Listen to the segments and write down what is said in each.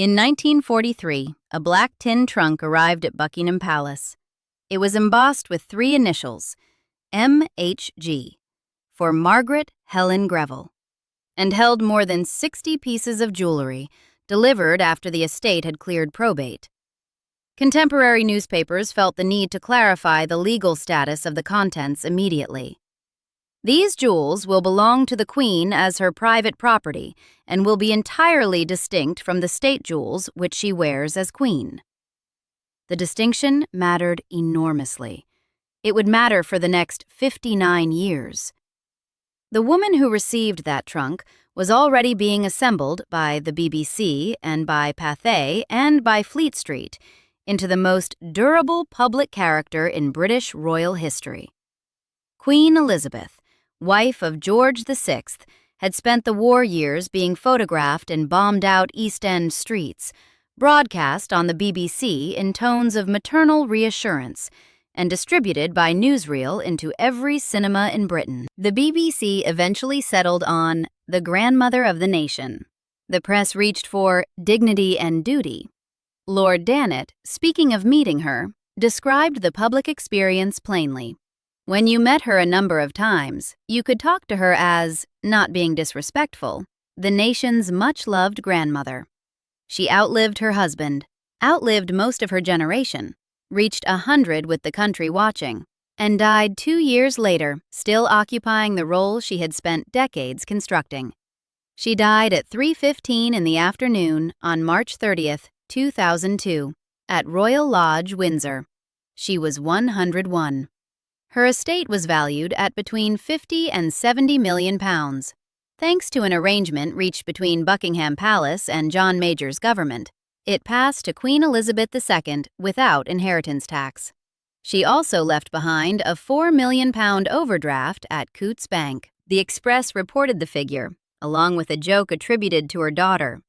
In 1943, a black tin trunk arrived at Buckingham Palace. It was embossed with three initials, MHG, for Margaret Helen Greville, and held more than 60 pieces of jewelry, delivered after the estate had cleared probate. Contemporary newspapers felt the need to clarify the legal status of the contents immediately. These jewels will belong to the Queen as her private property and will be entirely distinct from the state jewels which she wears as Queen. The distinction mattered enormously. It would matter for the next 59 years. The woman who received that trunk was already being assembled by the BBC and by Pathé and by Fleet Street into the most durable public character in British royal history. Queen Elizabeth, wife of George VI, had spent the war years being photographed in bombed-out East End streets, broadcast on the BBC in tones of maternal reassurance, and distributed by newsreel into every cinema in Britain. The BBC eventually settled on the grandmother of the nation. The press reached for dignity and duty. Lord Dannatt, speaking of meeting her, described the public experience plainly. When you met her a number of times, you could talk to her as, not being disrespectful, the nation's much-loved grandmother. She outlived her husband, outlived most of her generation, reached 100 with the country watching, and died 2 years later, still occupying the role she had spent decades constructing. She died at 3:15 in the afternoon on March 30th, 2002, at Royal Lodge, Windsor. She was 101. Her estate was valued at between £50 and £70 million. Thanks to an arrangement reached between Buckingham Palace and John Major's government, it passed to Queen Elizabeth II without inheritance tax. She also left behind a £4 million overdraft at Coutts Bank. The Express reported the figure, along with a joke attributed to her daughter.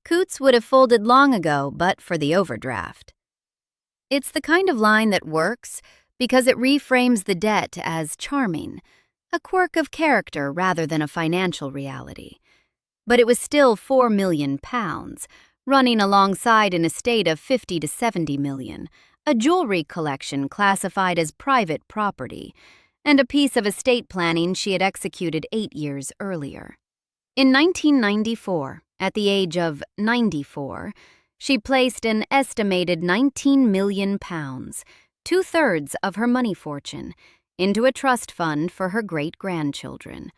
Coutts would have folded long ago but for the overdraft. It's the kind of line that works because it reframes the debt as charming, a quirk of character rather than a financial reality. But it was still £4 million, running alongside an estate of 50 to 70 million, a jewelry collection classified as private property, and a piece of estate planning she had executed 8 years earlier. In 1994, at the age of 94, she placed an estimated £19 million, 2/3 of her money fortune, into a trust fund for her great-grandchildren.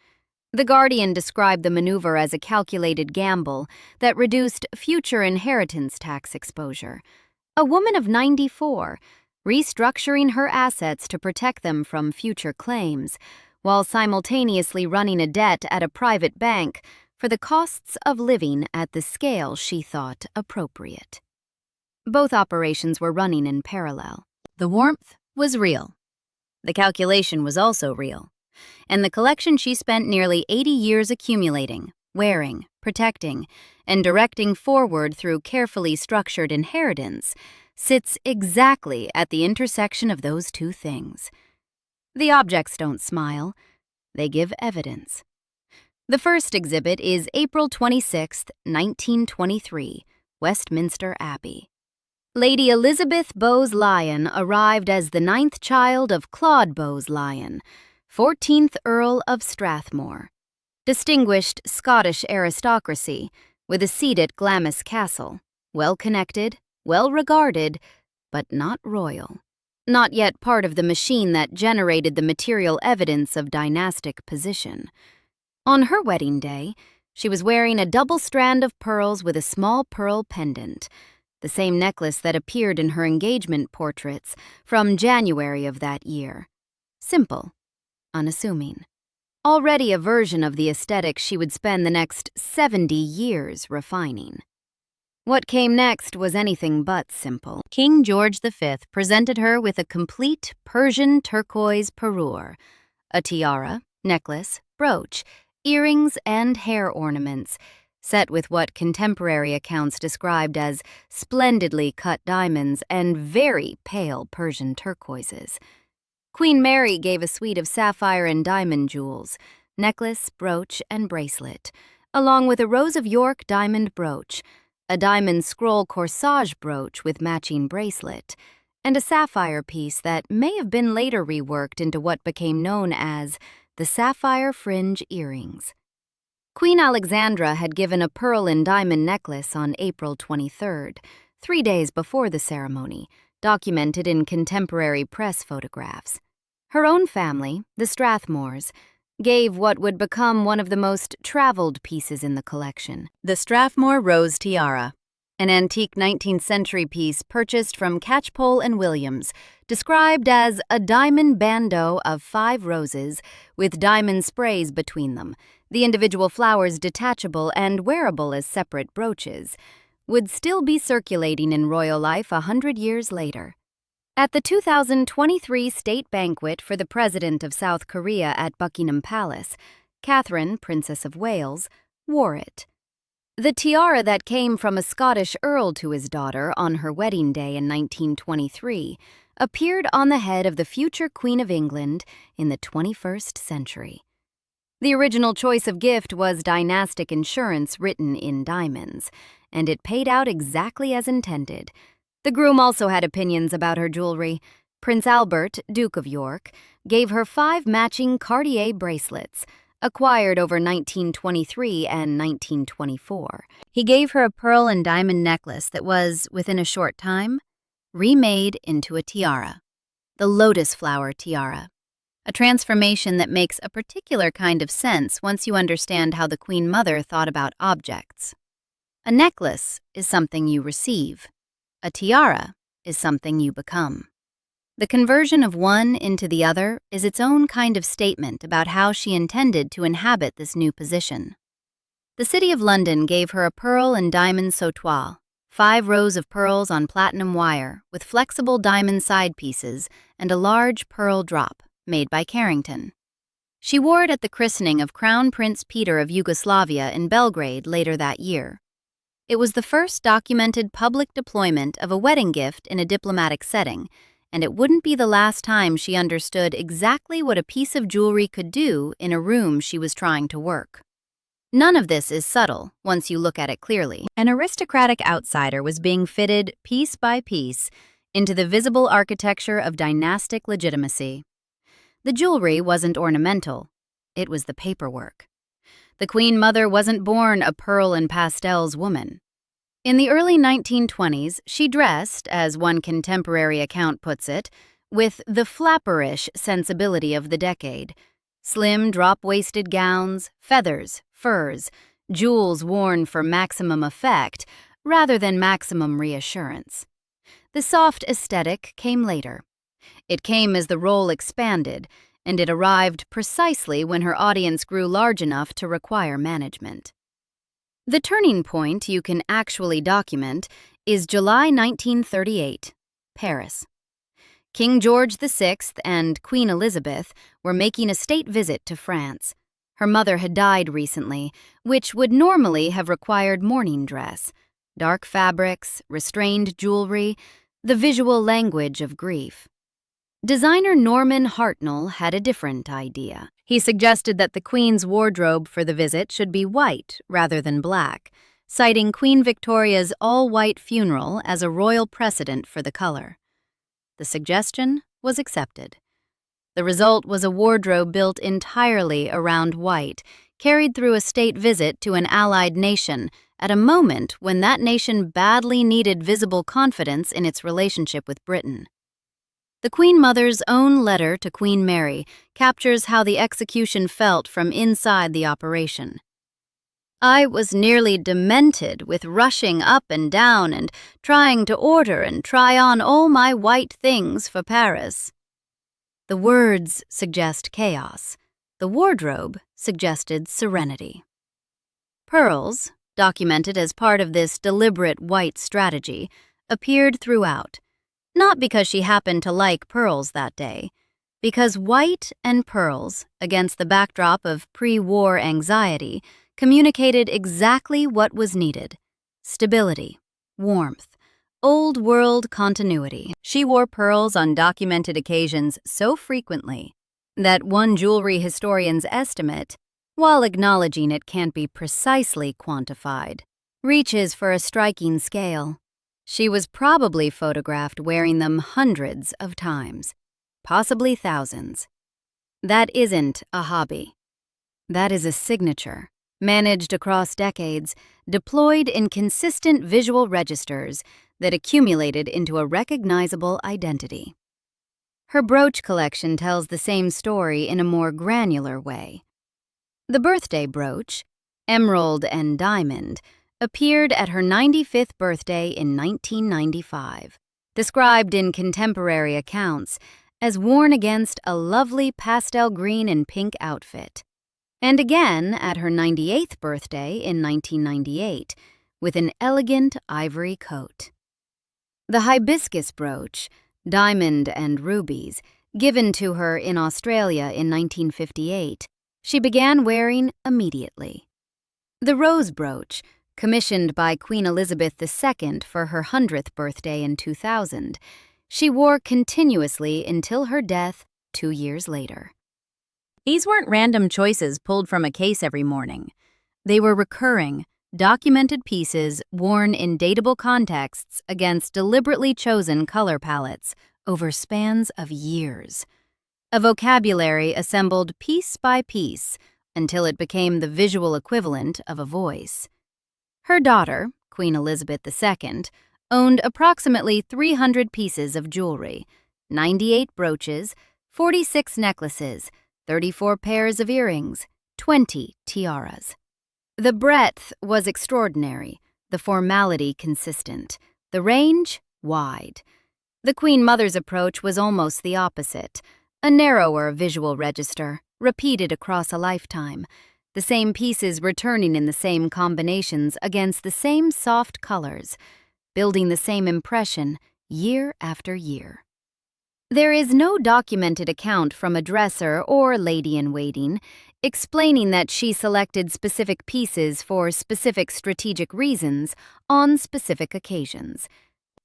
The Guardian described the maneuver as a calculated gamble that reduced future inheritance tax exposure. A woman of 94, restructuring her assets to protect them from future claims, while simultaneously running a debt at a private bank for the costs of living at the scale she thought appropriate. Both operations were running in parallel. The warmth was real. The calculation was also real. And the collection she spent nearly 80 years accumulating, wearing, protecting, and directing forward through carefully structured inheritance sits exactly at the intersection of those two things. The objects don't smile. They give evidence. The first exhibit is April 26, 1923, Westminster Abbey. Lady Elizabeth Bowes-Lyon arrived as the 9th child of Claude Bowes-Lyon, 14th Earl of Strathmore. Distinguished Scottish aristocracy, with a seat at Glamis Castle, well-connected, well-regarded, but not royal. Not yet part of the machine that generated the material evidence of dynastic position. On her wedding day, she was wearing a double strand of pearls with a small pearl pendant, the same necklace that appeared in her engagement portraits from January of that year. Simple, unassuming. Already a version of the aesthetic she would spend the next 70 years refining. What came next was anything but simple. King George V presented her with a complete Persian turquoise parure, a tiara, necklace, brooch, earrings, and hair ornaments, set with what contemporary accounts described as splendidly cut diamonds and very pale Persian turquoises. Queen Mary gave a suite of sapphire and diamond jewels, necklace, brooch, and bracelet, along with a Rose of York diamond brooch, a diamond scroll corsage brooch with matching bracelet, and a sapphire piece that may have been later reworked into what became known as the sapphire fringe earrings. Queen Alexandra had given a pearl and diamond necklace on April 23rd, 3 days before the ceremony, documented in contemporary press photographs. Her own family, the Strathmores, gave what would become one of the most traveled pieces in the collection, the Strathmore Rose Tiara, an antique 19th century piece purchased from Catchpole and Williams, described as a diamond bandeau of 5 roses with diamond sprays between them, the individual flowers detachable and wearable as separate brooches, would still be circulating in royal life 100 years later. At the 2023 state banquet for the President of South Korea at Buckingham Palace, Catherine, Princess of Wales, wore it. The tiara that came from a Scottish earl to his daughter on her wedding day in 1923 appeared on the head of the future Queen of England in the 21st century. The original choice of gift was Dynastic insurance written in diamonds, and it paid out exactly as intended. The groom also had opinions about her jewelry. Prince Albert, Duke of York, gave her 5 matching Cartier bracelets, acquired over 1923 and 1924. He gave her a pearl and diamond necklace that was, within a short time, remade into a tiara, the lotus flower tiara, a transformation that makes a particular kind of sense once you understand how the Queen Mother thought about objects. A necklace is something you receive. A tiara is something you become. The conversion of one into the other is its own kind of statement about how she intended to inhabit this new position. The City of London gave her a pearl and diamond sautoir, 5 rows of pearls on platinum wire with flexible diamond side pieces and a large pearl drop made by Carrington. She wore it at the christening of Crown Prince Peter of Yugoslavia in Belgrade later that year. It was the first documented public deployment of a wedding gift in a diplomatic setting, and it wouldn't be the last time she understood exactly what a piece of jewelry could do in a room she was trying to work. None of this is subtle once you look at it clearly. An aristocratic outsider was being fitted piece by piece into the visible architecture of dynastic legitimacy. The jewelry wasn't ornamental, it was the paperwork. The Queen Mother wasn't born a pearl and pastels woman. In the early 1920s, she dressed, as one contemporary account puts it, with the flapperish sensibility of the decade. Slim, drop-waisted gowns, feathers, furs, jewels worn for maximum effect rather than maximum reassurance. The soft aesthetic came later. It came as the role expanded, and it arrived precisely when her audience grew large enough to require management. The turning point you can actually document is July 1938, Paris. King George VI and Queen Elizabeth were making a state visit to France. Her mother had died recently, which would normally have required mourning dress, dark fabrics, restrained jewelry, the visual language of grief. Designer Norman Hartnell had a different idea. He suggested that the Queen's wardrobe for the visit should be white rather than black, citing Queen Victoria's all-white funeral as a royal precedent for the color. The suggestion was accepted. The result was a wardrobe built entirely around white, carried through a state visit to an allied nation at a moment when that nation badly needed visible confidence in its relationship with Britain. The Queen Mother's own letter to Queen Mary captures how the execution felt from inside the operation. I was nearly demented with rushing up and down and trying to order and try on all my white things for Paris. The words suggest chaos. The wardrobe suggested serenity. Pearls, documented as part of this deliberate white strategy, appeared throughout. Not because she happened to like pearls that day, because white and pearls, against the backdrop of pre-war anxiety, communicated exactly what was needed: stability, warmth, old-world continuity. She wore pearls on documented occasions so frequently that one jewelry historian's estimate, while acknowledging it can't be precisely quantified, reaches for a striking scale. She was probably photographed wearing them hundreds of times, possibly thousands. That isn't a hobby. That is a signature, managed across decades, deployed in consistent visual registers that accumulated into a recognizable identity. Her brooch collection tells the same story in a more granular way. The birthday brooch, emerald and diamond, appeared at her 95th birthday in 1995, described in contemporary accounts as worn against a lovely pastel green and pink outfit, and again at her 98th birthday in 1998 with an elegant ivory coat. The hibiscus brooch, diamond and rubies, given to her in Australia in 1958, she began wearing immediately. The rose brooch, commissioned by Queen Elizabeth II for her 100th birthday in 2000, she wore continuously until her death 2 years later. These weren't random choices pulled from a case every morning. They were recurring, documented pieces worn in dateable contexts against deliberately chosen color palettes over spans of years. A vocabulary assembled piece by piece until it became the visual equivalent of a voice. Her daughter, Queen Elizabeth II, owned approximately 300 pieces of jewelry, 98 brooches, 46 necklaces, 34 pairs of earrings, 20 tiaras. The breadth was extraordinary, the formality consistent, the range wide. The Queen Mother's approach was almost the opposite, a narrower visual register, repeated across a lifetime, the same pieces returning in the same combinations against the same soft colors, building the same impression year after year. There is no documented account from a dresser or lady-in-waiting explaining that she selected specific pieces for specific strategic reasons on specific occasions.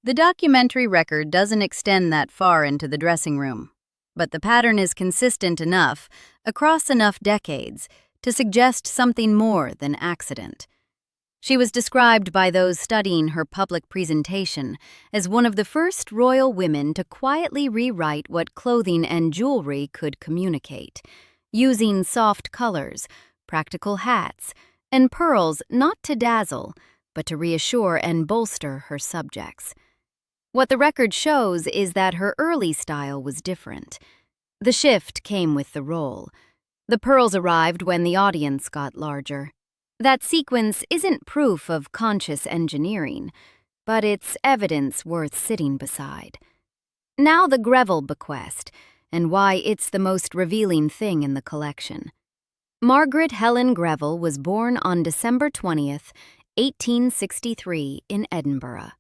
The documentary record doesn't extend that far into the dressing room, but the pattern is consistent enough, across enough decades, to suggest something more than accident. She was described by those studying her public presentation as one of the first royal women to quietly rewrite what clothing and jewelry could communicate, using soft colors, practical hats, and pearls not to dazzle, but to reassure and bolster her subjects. What the record shows is that her early style was different. The shift came with the role. The pearls arrived when the audience got larger. That sequence isn't proof of conscious engineering, but it's evidence worth sitting beside. Now the Greville bequest, and why it's the most revealing thing in the collection. Margaret Helen Greville was born on December 20th, 1863 in Edinburgh.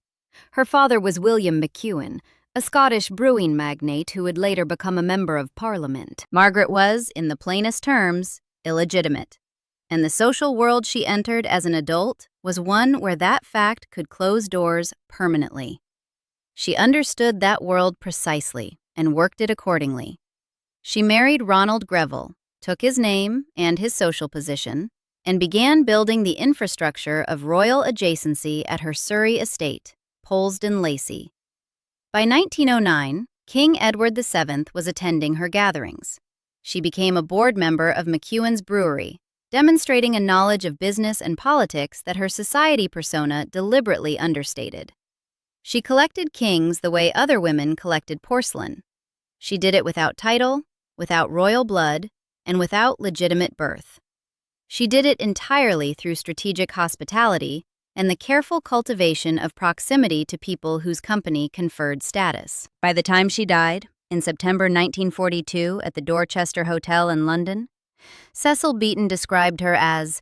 Her father was William McEwen, a Scottish brewing magnate who would later become a member of Parliament. Margaret was, in the plainest terms, illegitimate, and the social world she entered as an adult was one where that fact could close doors permanently. She understood that world precisely and worked it accordingly. She married Ronald Greville, took his name and his social position, and began building the infrastructure of royal adjacency at her Surrey estate, Polesden Lacey. By 1909, King Edward VII was attending her gatherings. She became a board member of McEwen's Brewery, demonstrating a knowledge of business and politics that her society persona deliberately understated. She collected kings the way other women collected porcelain. She did it without title, without royal blood, and without legitimate birth. She did it entirely through strategic hospitality and the careful cultivation of proximity to people whose company conferred status. By the time she died, in September 1942 at the Dorchester Hotel in London, Cecil Beaton described her as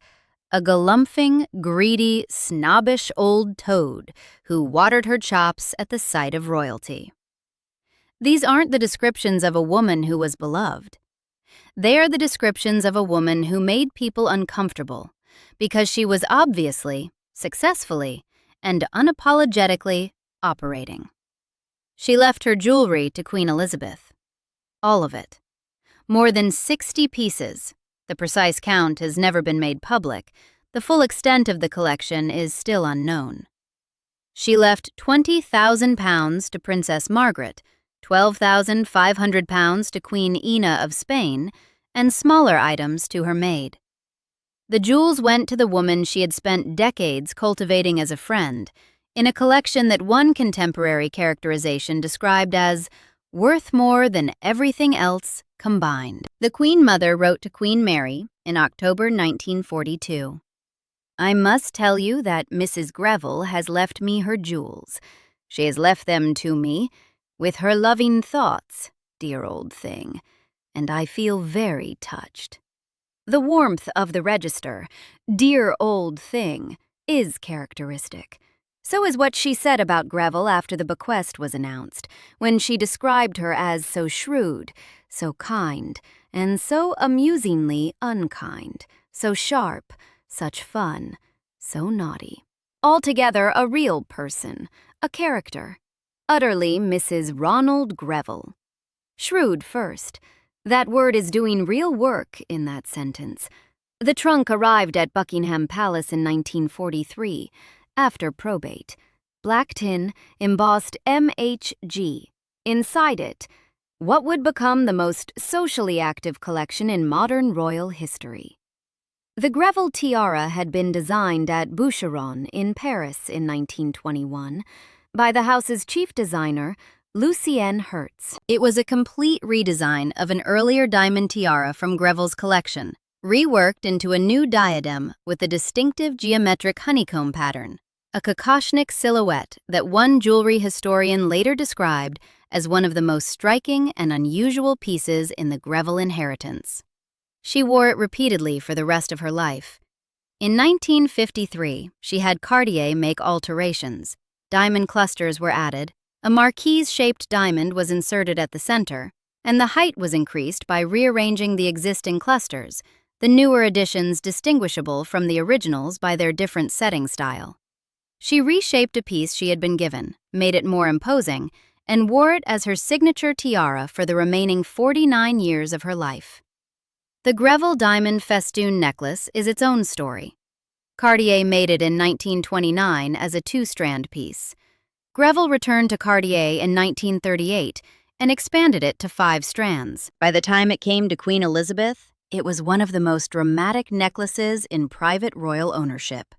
a galumphing, greedy, snobbish old toad who watered her chops at the sight of royalty. These aren't the descriptions of a woman who was beloved. They are the descriptions of a woman who made people uncomfortable because she was obviously, successfully, and unapologetically operating. She left her jewelry to Queen Elizabeth. All of it. More than 60 pieces. The precise count has never been made public, The full extent of the collection is still unknown. She left £20,000 to Princess Margaret, £12,500 to Queen Ina of Spain, and smaller items to her maid. The jewels went to the woman she had spent decades cultivating as a friend, in a collection that one contemporary characterization described as worth more than everything else combined. The Queen Mother wrote to Queen Mary in October 1942. I must tell you that Mrs. Greville has left me her jewels. She has left them to me with her loving thoughts, dear old thing, and I feel very touched. The warmth of the register, dear old thing, is characteristic. So is what she said about Greville after the bequest was announced, when she described her as so shrewd, so kind, and so amusingly unkind, so sharp, such fun, so naughty. Altogether a real person, a character. Utterly Mrs. Ronald Greville. Shrewd first. That word is doing real work in that sentence. The trunk arrived at Buckingham Palace in 1943, after probate. Black tin, embossed MHG. Inside it, what would become the most socially active collection in modern royal history. The Greville tiara had been designed at Boucheron in Paris in 1921 by the house's chief designer, Lucien Hertz. It was a complete redesign of an earlier diamond tiara from Greville's collection, reworked into a new diadem with a distinctive geometric honeycomb pattern, a Kokoschnik silhouette that one jewelry historian later described as one of the most striking and unusual pieces in the Greville inheritance. She wore it repeatedly for the rest of her life. In 1953, she had Cartier make alterations. Diamond clusters were added, a marquise-shaped diamond was inserted at the center, and the height was increased by rearranging the existing clusters, the newer additions distinguishable from the originals by their different setting style. She reshaped a piece she had been given, made it more imposing, and wore it as her signature tiara for the remaining 49 years of her life. The Greville diamond festoon necklace is its own story. Cartier made it in 1929 as a two-strand piece. Greville returned to Cartier in 1938 and expanded it to 5 strands. By the time it came to Queen Elizabeth, it was one of the most dramatic necklaces in private royal ownership.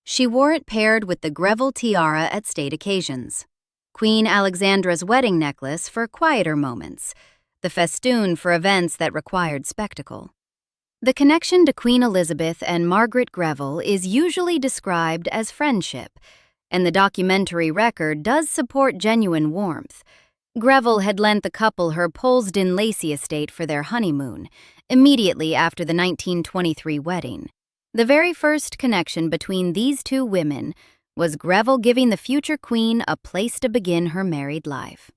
She wore it paired with the Greville tiara at state occasions. Queen Alexandra's wedding necklace for quieter moments, the festoon for events that required spectacle. The connection to Queen Elizabeth and Margaret Greville is usually described as friendship, and the documentary record does support genuine warmth. Greville had lent the couple her Polesden Lacey estate for their honeymoon, immediately after the 1923 wedding. The very first connection between these two women was Greville giving the future queen a place to begin her married life.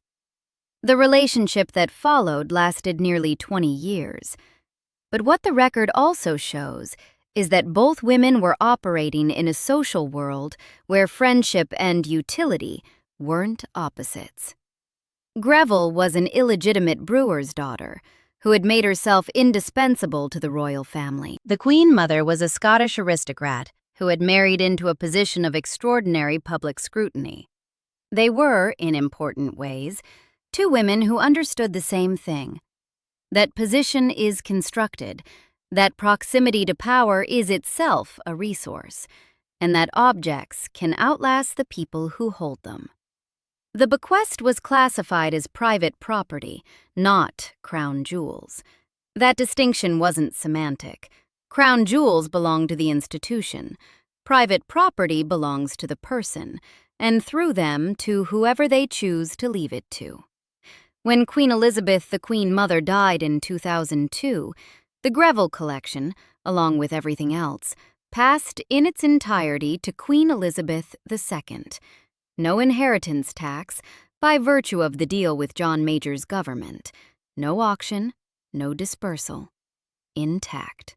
The relationship that followed lasted nearly 20 years. But what the record also shows is that both women were operating in a social world where friendship and utility weren't opposites. Greville was an illegitimate brewer's daughter who had made herself indispensable to the royal family. The Queen Mother was a Scottish aristocrat who had married into a position of extraordinary public scrutiny. They were, in important ways, two women who understood the same thing: that position is constructed, that proximity to power is itself a resource, and that objects can outlast the people who hold them. The bequest was classified as private property, not crown jewels. That distinction wasn't semantic. Crown jewels belong to the institution. Private property belongs to the person, and through them to whoever they choose to leave it to. When Queen Elizabeth, the Queen Mother, died in 2002, the Greville collection, along with everything else, passed in its entirety to Queen Elizabeth II. No inheritance tax, by virtue of the deal with John Major's government. No auction, no dispersal. Intact.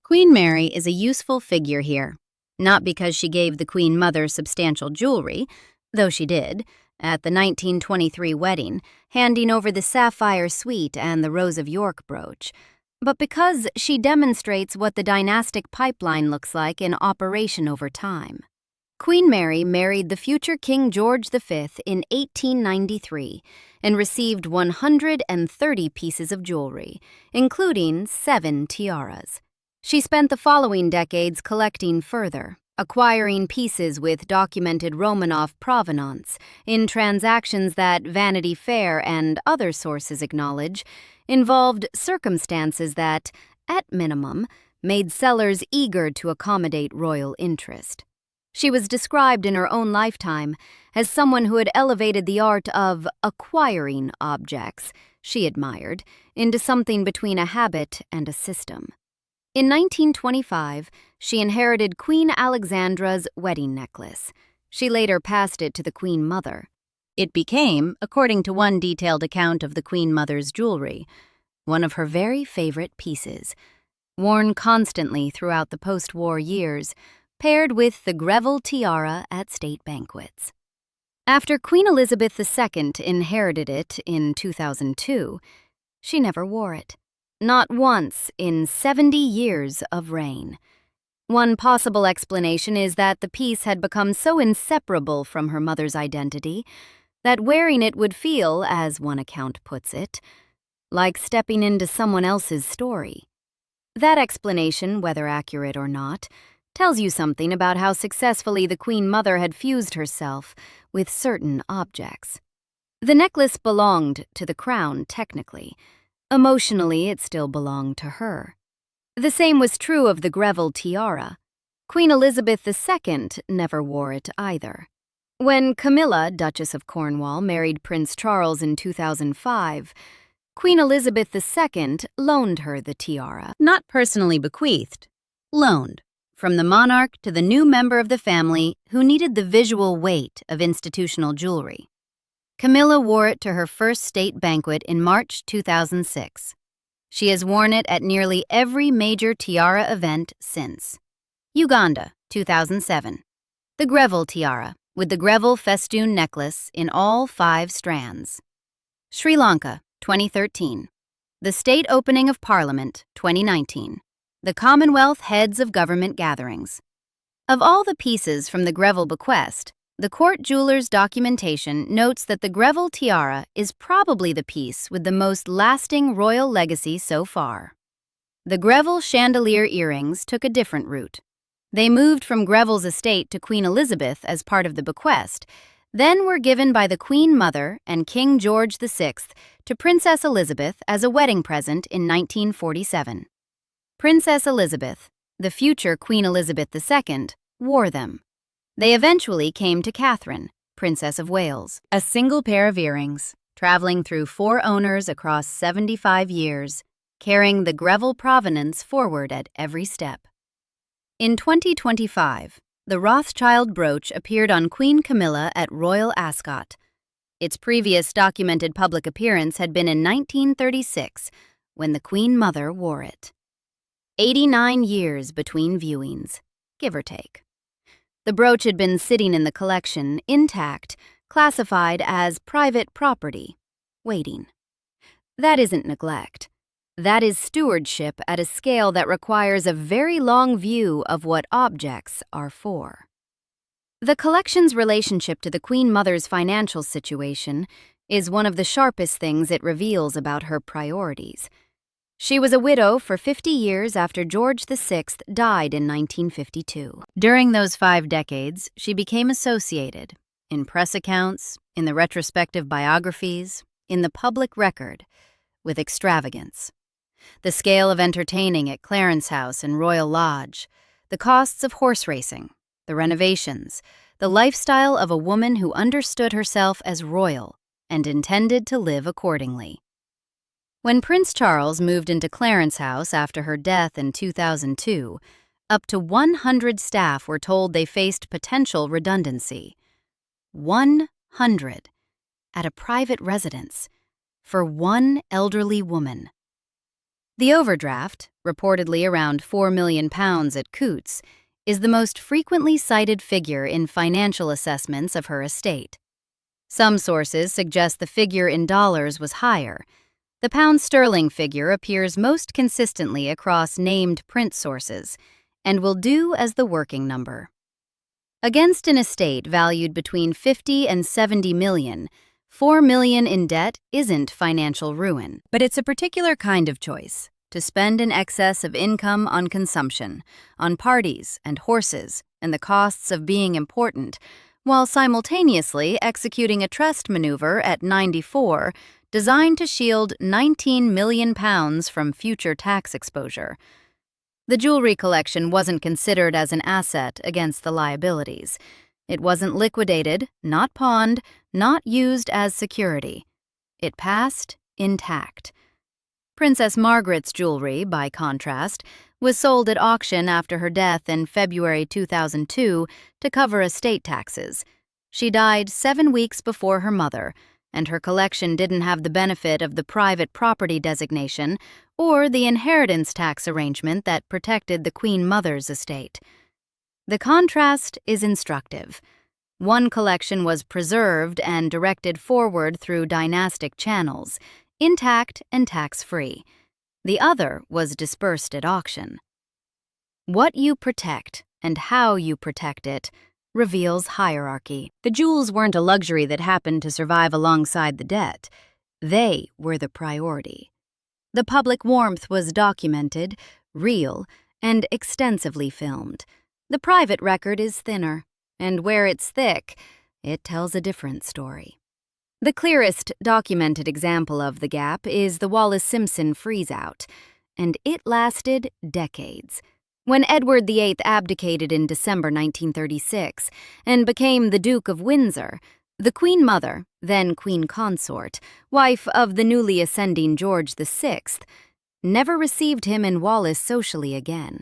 Queen Mary is a useful figure here, not because she gave the Queen Mother substantial jewelry, though she did, at the 1923 wedding, handing over the sapphire suite and the Rose of York brooch, but because she demonstrates what the dynastic pipeline looks like in operation over time. Queen Mary married the future King George V in 1893 and received 130 pieces of jewelry, including 7 tiaras. She spent the following decades collecting further, acquiring pieces with documented Romanov provenance in transactions that Vanity Fair and other sources acknowledge involved circumstances that, at minimum, made sellers eager to accommodate royal interest. She was described in her own lifetime as someone who had elevated the art of acquiring objects she admired into something between a habit and a system. In 1925, she inherited Queen Alexandra's wedding necklace. She later passed it to the Queen Mother. It became, according to one detailed account of the Queen Mother's jewelry, one of her very favorite pieces, worn constantly throughout the post-war years, paired with the Greville tiara at state banquets. After Queen Elizabeth II inherited it in 2002, she never wore it. Not once in 70 years of reign. One possible explanation is that the piece had become so inseparable from her mother's identity that wearing it would feel, as one account puts it, like stepping into someone else's story. That explanation, whether accurate or not, tells you something about how successfully the Queen Mother had fused herself with certain objects. The necklace belonged to the crown, technically. Emotionally, it still belonged to her. The same was true of the Greville tiara. Queen Elizabeth II never wore it either. When Camilla, Duchess of Cornwall, married Prince Charles in 2005, Queen Elizabeth II loaned her the tiara, not personally bequeathed, loaned, from the monarch to the new member of the family who needed the visual weight of institutional jewelry. Camilla wore it to her first state banquet in March 2006. She has worn it at nearly every major tiara event since. Uganda, 2007. The Greville tiara, with the Greville festoon necklace in all 5 strands. Sri Lanka, 2013. The State Opening of Parliament, 2019. The Commonwealth Heads of Government Gatherings. Of all the pieces from the Greville bequest, the court jeweler's documentation notes that the Greville tiara is probably the piece with the most lasting royal legacy so far. The Greville chandelier earrings took a different route. They moved from Greville's estate to Queen Elizabeth as part of the bequest, then were given by the Queen Mother and King George VI to Princess Elizabeth as a wedding present in 1947. Princess Elizabeth, the future Queen Elizabeth II, wore them. They eventually came to Catherine, Princess of Wales, a single pair of earrings, traveling through 4 owners across 75 years, carrying the Greville provenance forward at every step. In 2025, the Rothschild brooch appeared on Queen Camilla at Royal Ascot. Its previous documented public appearance had been in 1936, when the Queen Mother wore it. 89 years between viewings, give or take. The brooch had been sitting in the collection, intact, classified as private property, waiting. That isn't neglect. That is stewardship at a scale that requires a very long view of what objects are for. The collection's relationship to the Queen Mother's financial situation is one of the sharpest things it reveals about her priorities. She was a widow for 50 years after George VI died in 1952. During those 5 decades, she became associated, in press accounts, in the retrospective biographies, in the public record, with extravagance. The scale of entertaining at Clarence House and Royal Lodge, the costs of horse racing, the renovations, the lifestyle of a woman who understood herself as royal and intended to live accordingly. When Prince Charles moved into Clarence House after her death in 2002, up to 100 staff were told they faced potential redundancy. 100 at a private residence for one elderly woman. The overdraft, reportedly around £4 million at Coutts, is the most frequently cited figure in financial assessments of her estate. Some sources suggest the figure in dollars was higher. The pound sterling figure appears most consistently across named print sources and will do as the working number. Against an estate valued between 50 and 70 million, 4 million in debt isn't financial ruin, but it's a particular kind of choice to spend in excess of income on consumption, on parties and horses and the costs of being important, while simultaneously executing a trust maneuver at 94 designed to shield £19 million from future tax exposure. The jewelry collection wasn't considered as an asset against the liabilities. It wasn't liquidated, not pawned, not used as security. It passed intact. Princess Margaret's jewelry, by contrast, was sold at auction after her death in February 2002 to cover estate taxes. She died 7 weeks before her mother, and her collection didn't have the benefit of the private property designation or the inheritance tax arrangement that protected the Queen Mother's estate. The contrast is instructive. One collection was preserved and directed forward through dynastic channels, intact and tax-free. The other was dispersed at auction. What you protect and how you protect it reveals hierarchy. The jewels weren't a luxury that happened to survive alongside the debt. They were the priority. The public warmth was documented, real, and extensively filmed. The private record is thinner, and where it's thick, it tells a different story. The clearest documented example of the gap is the Wallis-Simpson freeze-out, and it lasted decades. When Edward VIII abdicated in December 1936 and became the Duke of Windsor, the Queen Mother, then Queen Consort, wife of the newly ascending George VI, never received him in Wallis socially again.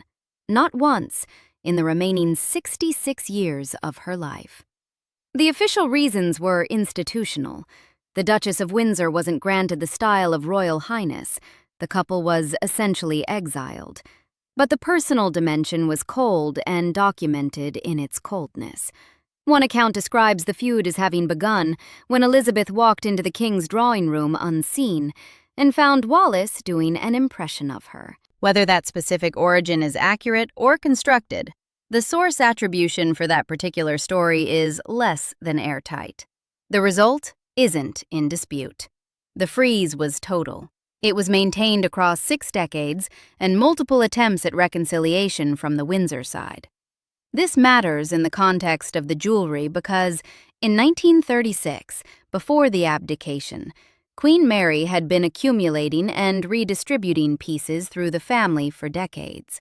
Not once in the remaining 66 years of her life. The official reasons were institutional. The Duchess of Windsor wasn't granted the style of Royal Highness. The couple was essentially exiled. But the personal dimension was cold and documented in its coldness. One account describes the feud as having begun when Elizabeth walked into the king's drawing room unseen and found Wallis doing an impression of her. Whether that specific origin is accurate or constructed, the source attribution for that particular story is less than airtight. The result isn't in dispute. The freeze was total. It was maintained across 6 decades and multiple attempts at reconciliation from the Windsor side. This matters in the context of the jewelry because, in 1936, before the abdication, Queen Mary had been accumulating and redistributing pieces through the family for decades.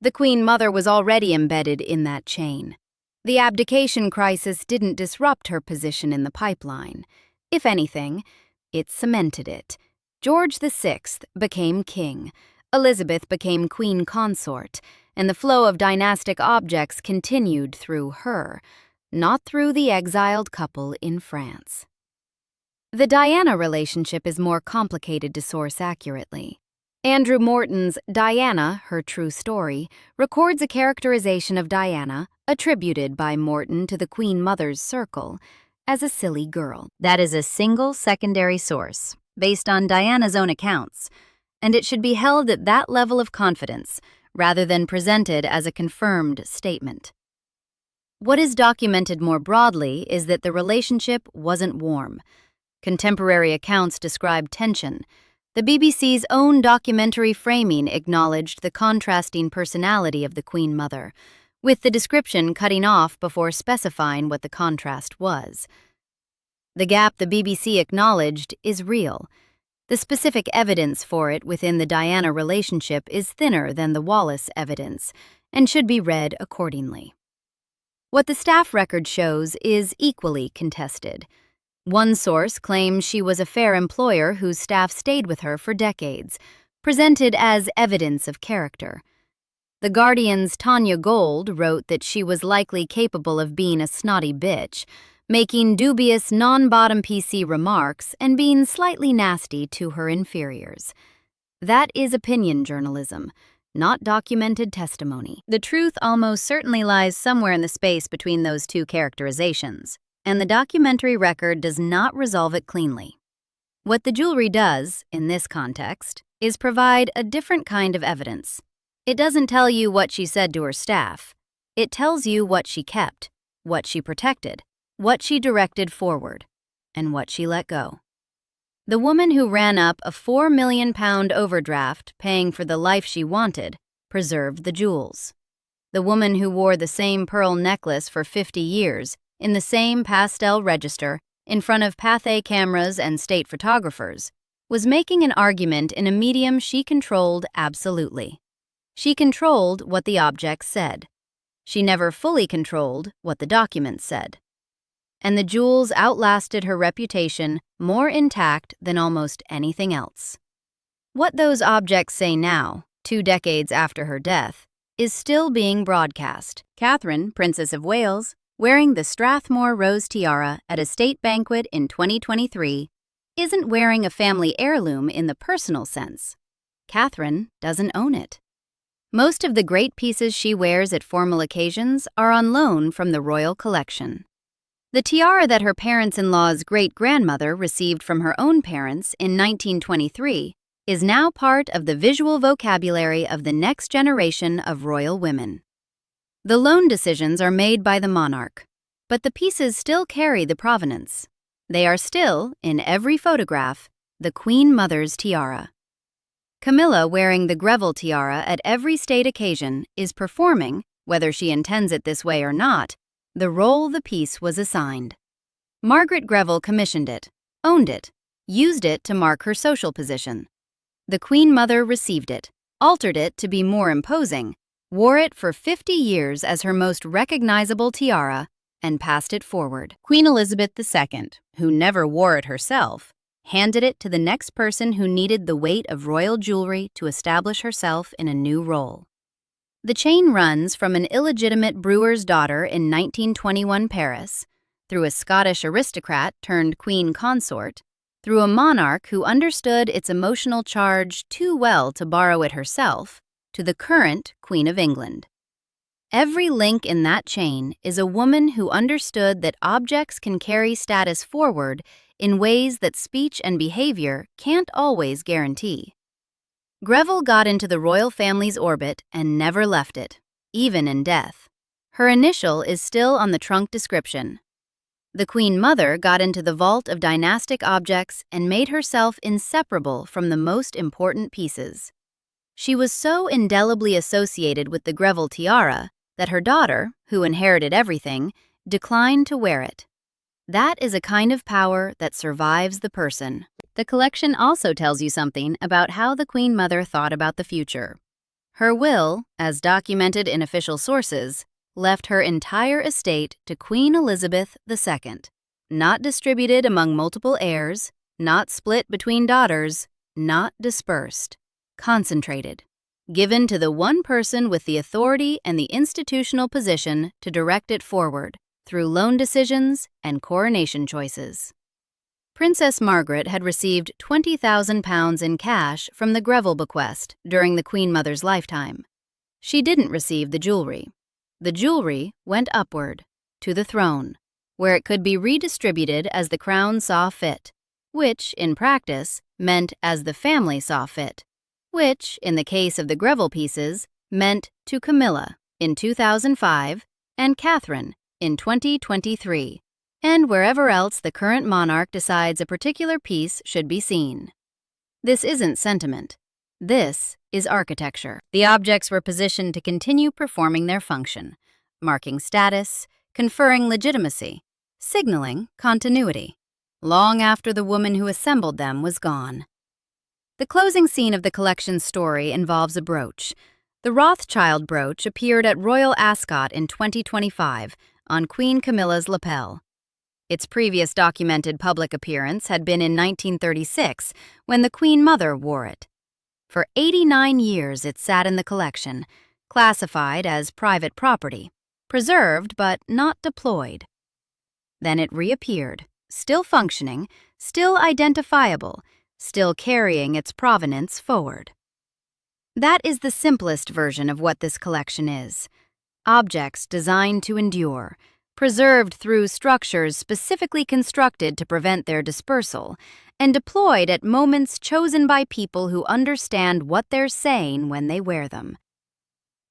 The Queen Mother was already embedded in that chain. The abdication crisis didn't disrupt her position in the pipeline. If anything, it cemented it. George VI became king, Elizabeth became queen consort, and the flow of dynastic objects continued through her, not through the exiled couple in France. The Diana relationship is more complicated to source accurately. Andrew Morton's Diana, Her True Story, records a characterization of Diana, attributed by Morton to the Queen Mother's circle, as a silly girl. That is a single secondary source, based on Diana's own accounts, and it should be held at that level of confidence, rather than presented as a confirmed statement. What is documented more broadly is that the relationship wasn't warm. Contemporary accounts describe tension. The BBC's own documentary framing acknowledged the contrasting personality of the Queen Mother, with the description cutting off before specifying what the contrast was. The gap the BBC acknowledged is real. The specific evidence for it within the Diana relationship is thinner than the Wallis evidence, and should be read accordingly. What the staff record shows is equally contested. One source claims she was a fair employer whose staff stayed with her for decades, presented as evidence of character. The Guardian's Tanya Gold wrote that she was likely capable of being a snotty bitch, making dubious non-bottom PC remarks and being slightly nasty to her inferiors. That is opinion journalism, not documented testimony. The truth almost certainly lies somewhere in the space between those two characterizations, and the documentary record does not resolve it cleanly. What the jewelry does, in this context, is provide a different kind of evidence. It doesn't tell you what she said to her staff. It tells you what she kept, what she protected, what she directed forward, and what she let go. The woman who ran up a £4 million overdraft paying for the life she wanted preserved the jewels. The woman who wore the same pearl necklace for 50 years in the same pastel register in front of Pathé cameras and state photographers was making an argument in a medium she controlled absolutely. She controlled what the objects said. She never fully controlled what the documents said. And the jewels outlasted her reputation more intact than almost anything else. What those objects say now, 2 decades after her death, is still being broadcast. Catherine, Princess of Wales, wearing the Strathmore Rose tiara at a state banquet in 2023, isn't wearing a family heirloom in the personal sense. Catherine doesn't own it. Most of the great pieces she wears at formal occasions are on loan from the royal collection. The tiara that her parents-in-law's great-grandmother received from her own parents in 1923 is now part of the visual vocabulary of the next generation of royal women. The loan decisions are made by the monarch, but the pieces still carry the provenance. They are still, in every photograph, the Queen Mother's tiara. Camilla, wearing the Greville tiara at every state occasion, is performing, whether she intends it this way or not, the role the piece was assigned. Margaret Greville commissioned it, owned it, used it to mark her social position. The Queen Mother received it, altered it to be more imposing, wore it for 50 years as her most recognizable tiara, and passed it forward. Queen Elizabeth II, who never wore it herself, handed it to the next person who needed the weight of royal jewelry to establish herself in a new role. The chain runs from an illegitimate brewer's daughter in 1921 Paris, through a Scottish aristocrat turned queen consort, through a monarch who understood its emotional charge too well to borrow it herself, to the current Queen of England. Every link in that chain is a woman who understood that objects can carry status forward in ways that speech and behavior can't always guarantee. Greville got into the royal family's orbit and never left it, even in death. Her initial is still on the trunk description. The Queen Mother got into the vault of dynastic objects and made herself inseparable from the most important pieces. She was so indelibly associated with the Greville tiara that her daughter, who inherited everything, declined to wear it. That is a kind of power that survives the person. The collection also tells you something about how the Queen Mother thought about the future. Her will, as documented in official sources, left her entire estate to Queen Elizabeth II, not distributed among multiple heirs, not split between daughters, not dispersed, concentrated, given to the one person with the authority and the institutional position to direct it forward through loan decisions and coronation choices. Princess Margaret had received £20,000 in cash from the Greville bequest during the Queen Mother's lifetime. She didn't receive the jewelry. The jewelry went upward, to the throne, where it could be redistributed as the Crown saw fit, which, in practice, meant as the family saw fit, which, in the case of the Greville pieces, meant to Camilla in 2005 and Catherine in 2023. And wherever else the current monarch decides a particular piece should be seen. This isn't sentiment. This is architecture. The objects were positioned to continue performing their function, marking status, conferring legitimacy, signaling continuity, long after the woman who assembled them was gone. The closing scene of the collection's story involves a brooch. The Rothschild brooch appeared at Royal Ascot in 2025 on Queen Camilla's lapel. Its previous documented public appearance had been in 1936, when the Queen Mother wore it. For 89 years it sat in the collection, classified as private property, preserved but not deployed. Then it reappeared, still functioning, still identifiable, still carrying its provenance forward. That is the simplest version of what this collection is. Objects designed to endure, preserved through structures specifically constructed to prevent their dispersal, and deployed at moments chosen by people who understand what they're saying when they wear them.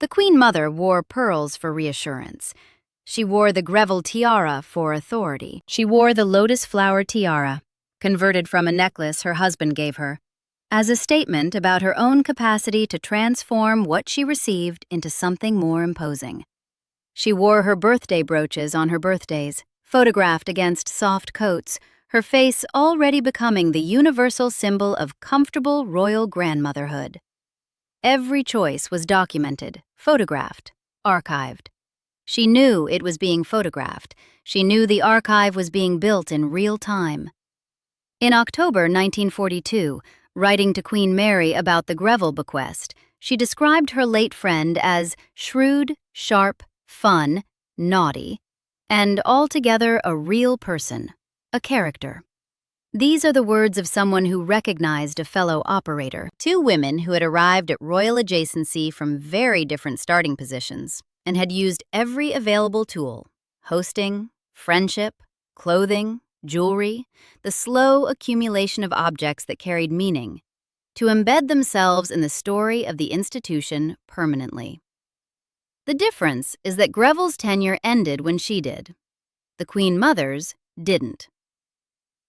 The Queen Mother wore pearls for reassurance. She wore the Greville tiara for authority. She wore the lotus flower tiara, converted from a necklace her husband gave her, as a statement about her own capacity to transform what she received into something more imposing. She wore her birthday brooches on her birthdays, photographed against soft coats, her face already becoming the universal symbol of comfortable royal grandmotherhood. Every choice was documented, photographed, archived. She knew it was being photographed. She knew the archive was being built in real time. In October 1942, writing to Queen Mary about the Greville bequest, she described her late friend as shrewd, sharp, fun, naughty, and altogether a real person, a character. These are the words of someone who recognized a fellow operator, two women who had arrived at royal adjacency from very different starting positions and had used every available tool: hosting, friendship, clothing, jewelry, the slow accumulation of objects that carried meaning, to embed themselves in the story of the institution permanently. The difference is that Greville's tenure ended when she did. The Queen Mother's didn't.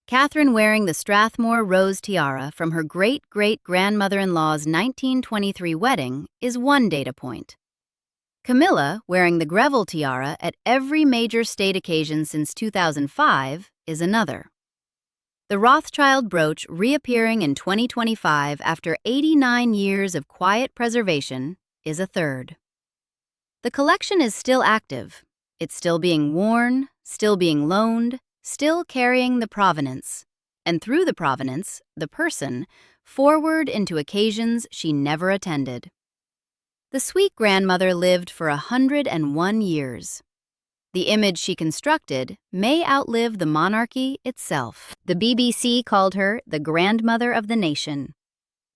Catherine wearing the Strathmore rose tiara from her great-great-grandmother-in-law's 1923 wedding is one data point. Camilla wearing the Greville tiara at every major state occasion since 2005 is another. The Rothschild brooch reappearing in 2025 after 89 years of quiet preservation is a third. The collection is still active. It's still being worn, still being loaned, still carrying the provenance, and through the provenance, the person, forward into occasions she never attended. The sweet grandmother lived for 101 years. The image she constructed may outlive the monarchy itself. The BBC called her the grandmother of the nation.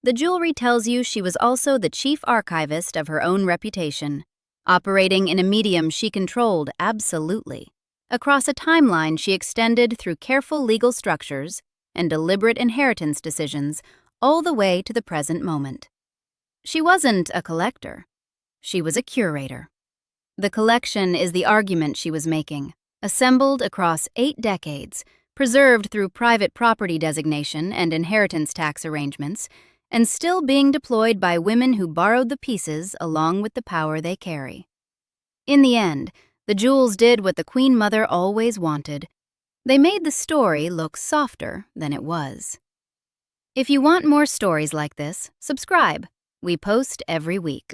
The jewelry tells you she was also the chief archivist of her own reputation, operating in a medium she controlled absolutely, across a timeline she extended through careful legal structures and deliberate inheritance decisions all the way to the present moment. She wasn't a collector. She was a curator. The collection is the argument she was making, assembled across 8 decades, preserved through private property designation and inheritance tax arrangements, and still being deployed by women who borrowed the pieces along with the power they carry. In the end, the jewels did what the Queen Mother always wanted. They made the story look softer than it was. If you want more stories like this, subscribe. We post every week.